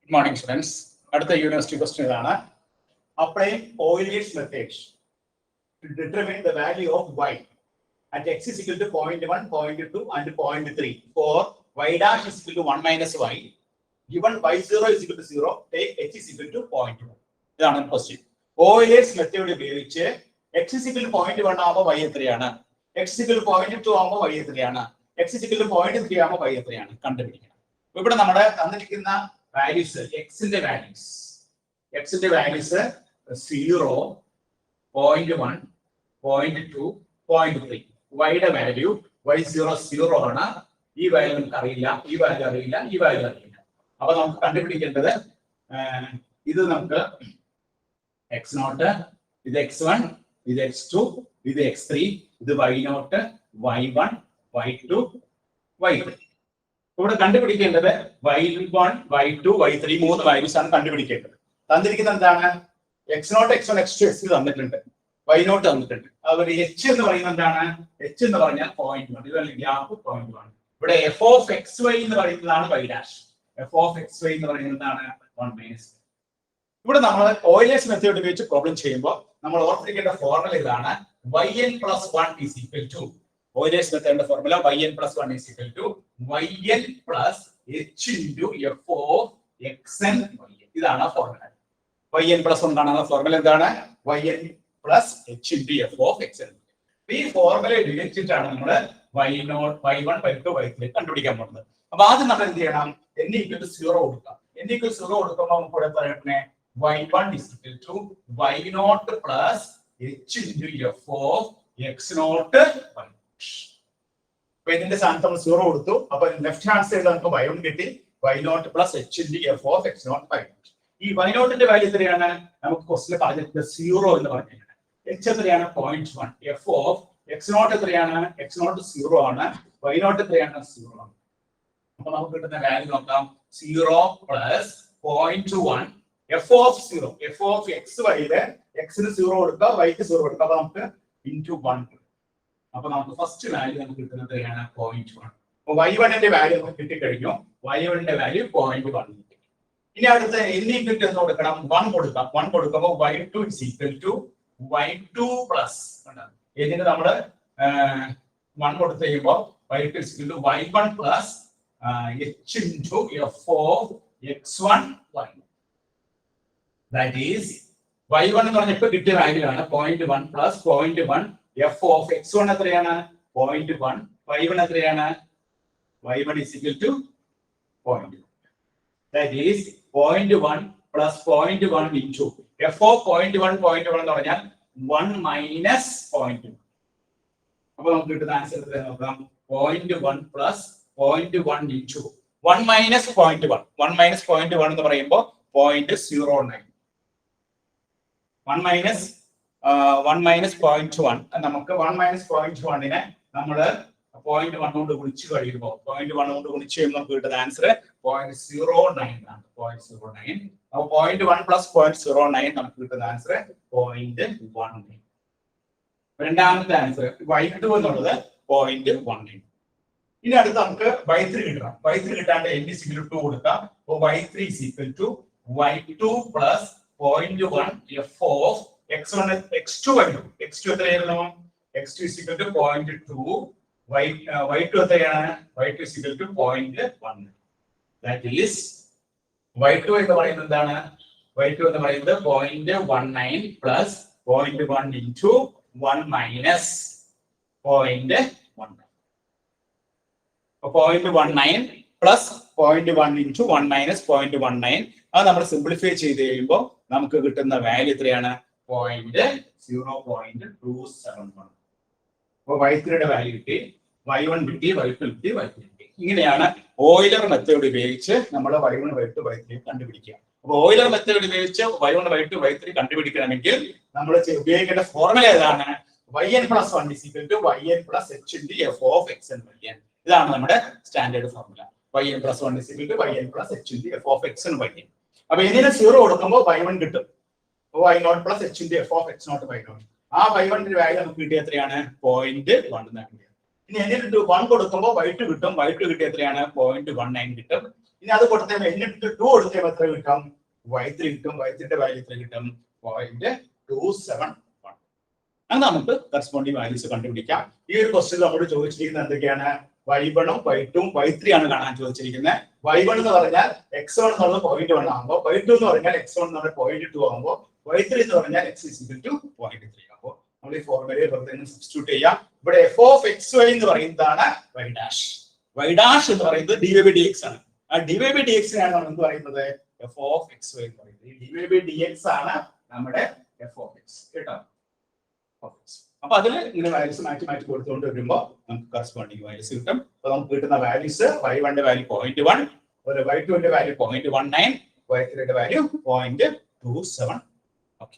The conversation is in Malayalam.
Good morning, students. At the university question, apply Euler's method to determine the value of y at x is equal to 0.1, 0.2, and 0.3 for y dash is equal to 1 minus y. Given y0 is equal to 0, take h is equal to 0.1. That's the question. Euler's method ഉപയോഗിച്ച് x is equal to 0.1 ആവുമ്പോൾ y എത്രയാണ്, x is equal to 0.2 ആവുമ്പോൾ y എത്രയാണ്, x is equal to 0.3 ആവുമ്പോൾ y എത്രയാണ് കണ്ടുപിടിക്കണം. ഇവിടെ നമ്മുടെ തന്നിരിക്കുന്ന values x ന്റെ values 0, 0.1, 0.2, 0.3 y യുടെ വാല്യൂ y0 0 ആണ്. ഈ വാല്യൂ നമുക്ക് അറിയില്ല, ഈ വാല്യൂ അറിയില്ല, ഈ വാല്യൂ അറിയില്ല. അപ്പോൾ നമുക്ക് കണ്ടുപിടിക്കേണ്ടത് ഇത് നമുക്ക് x0, ഇത് x1, ഇത് x2, ഇത് x3, ഇത് y0, y1, y2, y3. ഇവിടെ കണ്ടുപിടിക്കേണ്ടത് y1, y2, y3 മൂന്ന് വാല്യൂസ് ആണ് കണ്ടുപിടിക്കേണ്ടത്. തന്നിരിക്കുന്നത് എന്താണ്? x0, x1, x2, x3 തന്നിട്ടുണ്ട്, y0 തന്നിട്ടുണ്ട്. അതുപോലെ h എന്ന് പറയുന്നത് എന്താണ്? h എന്ന് പറഞ്ഞാൽ 0.1, ഇതല്ല ഗ്യാപ്പ് 0.1. ഇവിടെ f of xy എന്ന് പറയുന്നതാണ് y dash, f of xy എന്ന് പറയുന്നതാണ് 1 minus. ഇവിടെ നമ്മൾ ഓയിലേഴ്സ് മെത്തേഡ് ഉപയോഗിച്ച് പ്രോബ്ലം ചെയ്യുമ്പോൾ നമ്മൾ ഓർത്തിരിക്കേണ്ട ഫോർമുല ഇതാണ്, yn plus 1 is equal to Euler's method formula yn plus 1 is equal to yn plus h into f of xn yn. ഇതാണ് ഫോർമുല. yn plus 1 ആണ് ഫോർമുല. എന്താണ്? yn plus h into f of xn. ഈ ഫോർമുല ഉപയോഗിച്ചിട്ടാണ് നമ്മൾ y0, y1, y2, y3 കണ്ടുപിടിക്കാൻ പോകുന്നത്. അപ്പോൾ ആദ്യം നമ്മൾ എന്ത് ചെയ്യണം? n equal to 0 കൊടുക്കാം. n equal to 0 കൊടുക്കുമ്പോൾ നമുക്ക് ഇവിടെ പറയണേ y1 is equal to y0 plus h into f of x0 y. അപ്പൊ ഇതിന്റെ സ്ഥാനത്ത് നമ്മൾ 0 കൊടുത്തു. അപ്പൊ ലെഫ്റ്റ് ഹാൻഡ് സൈഡിൽ നമുക്ക് y1 കിട്ടി, y0 plus h into f of x0 y. ഈ y0 ന്റെ വാല്യൂ എത്രയാണ്? നമുക്ക് ക്വസ്റ്റ്യനിൽ പറഞ്ഞിട്ടുണ്ട് 0 എന്ന് പറഞ്ഞിട്ടുണ്ട്. h എത്രയാണ്? 0.1. f of x0 എത്രയാണ്? x0 0 ആണ്, y0 എത്രയാണ്? 0 ആണ്. അപ്പൊ നമുക്ക് കിട്ടുന്ന വാല്യൂ നോക്കാം, 0 plus 0.1 f of 0, f of xy ലെ x ന് 0 കൊടുക്കുക, y ക്ക് 0 കൊടുക്കുക. അപ്പൊ നമുക്ക് into 1. അപ്പൊ നമുക്ക് ഫസ്റ്റ് വാല്യൂ നമുക്ക് കിട്ടുന്നത് എത്രയാണ്? 0.1. അപ്പൊ y1 ന്റെ വാല്യൂ നമുക്ക് കിട്ടിക്കഴിഞ്ഞു. y1 ന്റെ വാല്യൂ 0.1 കിട്ടി. ഇനി അടുത്ത n equal to എന്ന് കൊടുക്കണം, 1 കൊടുക്കാം. 1 കൊടുക്കുമ്പോൾ y2 is equal to y2 plus ഇതിന് നമ്മൾ 1 കൊടുത്തു കഴിയുമ്പോൾ y2 is equal to y1 plus h into f of x1 y. That is y1 എന്ന് പറഞ്ഞാൽ ഇപ്പൊ കിട്ടിയ വാല്യൂ ആണ് 0.1 plus 0.1 f of x1 എത്രയാണ്? 0.1. y1 എത്രയാണ്? y1 is equal to 0.1. That is 0.1 plus 0.1 into f of 0.1 എന്ന് പറഞ്ഞാൽ 1 minus 0.1. അപ്പോൾ നമുക്ക് കിട്ടുന്ന ആൻസർ എത്ര നോക്കാം, 0.1 plus 0.1 into 1 minus 0.1. 1 minus 0.1 എന്ന് പറയുമ്പോൾ 0.09. 1 minus 0.1 നമുക്ക് 1 minus 0.1നെ നമ്മൾ 0.1 കൊണ്ട് ഗുണിച്ച് കഴിയുമ്പോൾ 0.1 കൊണ്ട് ഗുണിച്ച് കഴിയുമ്പോൾ നമുക്ക് കിട്ടുന്ന ആൻസർ 0.09 ആണ്. 0.09. അപ്പോൾ 0.1 plus 0.09 നമുക്ക് കിട്ടുന്ന ആൻസർ 0.19. രണ്ടാമത്തെ ആൻസർ y2 എന്നുള്ളത് 0.19. ഇനി അടുത്ത് നമുക്ക് y3 കിട്ടണം. y3 കിട്ടാണ്ട് n is equal to 2 കൊടുക്കാം. അപ്പോൾ y3 is equal to y2 plus 0.1 f of x1 x2 y2. x2 എത്രയായിരുന്നു? x2 is equal to 0.2. y2 എത്രയാണ്? y2 is equal to 0.1. That is y2 എന്ന് പറയുന്നത് എന്താണ്? y2 എന്ന് പറയുന്നത് 0.19 plus 0.1 into 1 minus 0.1. 0.19 plus 0.1 into 1 minus 0.19. അത് നമ്മൾ സിംപ്ലിഫൈ ചെയ്ത് കഴിയുമ്പോൾ നമുക്ക് കിട്ടുന്ന വാല്യൂ എത്രയാണ്? 0.271. അപ്പോൾ y3യുടെ വാല്യൂ കിട്ടി, y1 കിട്ടി, y2 കിട്ടി, y3 കിട്ടി. ഇങ്ങനെയാണ് ഓയിലർ മെത്തേഡ് ഉപയോഗിച്ച് നമ്മൾ y1, y2, y3 കണ്ടുപിടിക്കുക. അപ്പോൾ ഓയിലർ മെത്തേഡ് ഉപയോഗിച്ച് y1, y2, y3 കണ്ടുപിടിക്കണമെങ്കിൽ നമ്മൾ ഉപയോഗിക്കേണ്ട ഫോർമുല ഏതാണ്? yn plus 1 is equal to yn plus h into f of xn yn. ഇതാണ് നമ്മുടെ standard formula. yn plus 1 is equal to yn plus h into f of xn yn. അപ്പൊ ഇതിന് 0 കൊടുക്കുമ്പോൾ y1 കിട്ടും, y0 plus h into f of x0 y0. ആ y1 ന്റെ വാല്യൂ നമുക്ക് കിട്ടിയ എത്രയാണ്? 0.1 എന്നാണ്. ഇനി എന്നിട്ട് 1 കൊടുക്കുമ്പോൾ y2 കിട്ടും, y2 കിട്ടിയ എത്രയാണ്? 0.19 കിട്ടും. ഇനി അത് കൊടുത്തേ n/2 കൊടുത്തേ എത്ര കിട്ടും? y3 കിട്ടും. y3ന്റെ വാല്യൂ എത്ര കിട്ടും? 0.271. അങ്ങനെ നമുക്ക് കറസ്പോണ്ടിങ് വാല്യൂസ് കണ്ടുപിടിക്കാം. ഈ ഒരു ക്വസ്റ്റ്യൻ നമ്മൾ ചോദിച്ചിരിക്കുന്നത് എന്തൊക്കെയാണ്? y1 ഉം y2 ഉം y3 ആണ് കാണാൻ ചോദിച്ചിരിക്കുന്നത്. y1 എന്ന് പറഞ്ഞാൽ x1 എന്നുള്ളത് 0.1 ആകുമ്പോൾ, y2 എന്ന് പറഞ്ഞാൽ x1 എന്ന് പറഞ്ഞാൽ 0.2 ആകുമ്പോൾ, y3 എന്ന് പറഞ്ഞാൽ x is equal to 0.3 ആകുമ്പോൾ നമ്മൾ ഈ ഫോർമുലയിൽ വെറുതെ സബ്സ്റ്റിറ്റ്യൂട്ട് ചെയ്യാം. ഇവിടെ f of xy എന്ന് പറയുന്നതാണ് y dash. y dash എന്ന് പറയുന്നത് dy by dx ആണ്. ആ dy by dx ആണ് നമ്മൾ എന്ത് പറയുന്നത്? f of xy എന്ന് പറയുന്നത്. ഈ dy by dx ആണ് നമ്മുടെ f of x കേട്ടോ. അപ്പൊ അതില് ഇങ്ങനെ വാല്യൂസ് മാറ്റി കൊടുത്തുകൊണ്ട് വരുമ്പോൾ നമുക്ക് കറസ്പോണ്ടിങ് വാല്യൂസ് കിട്ടും. അപ്പൊ നമുക്ക് കിട്ടുന്ന വാല്യൂസ് y1ന്റെ വാല്യൂ 0.1, y2ന്റെ വാല്യൂ 0.19, y3ന്റെ വാല്യൂ 0.27. ഓക്കെ.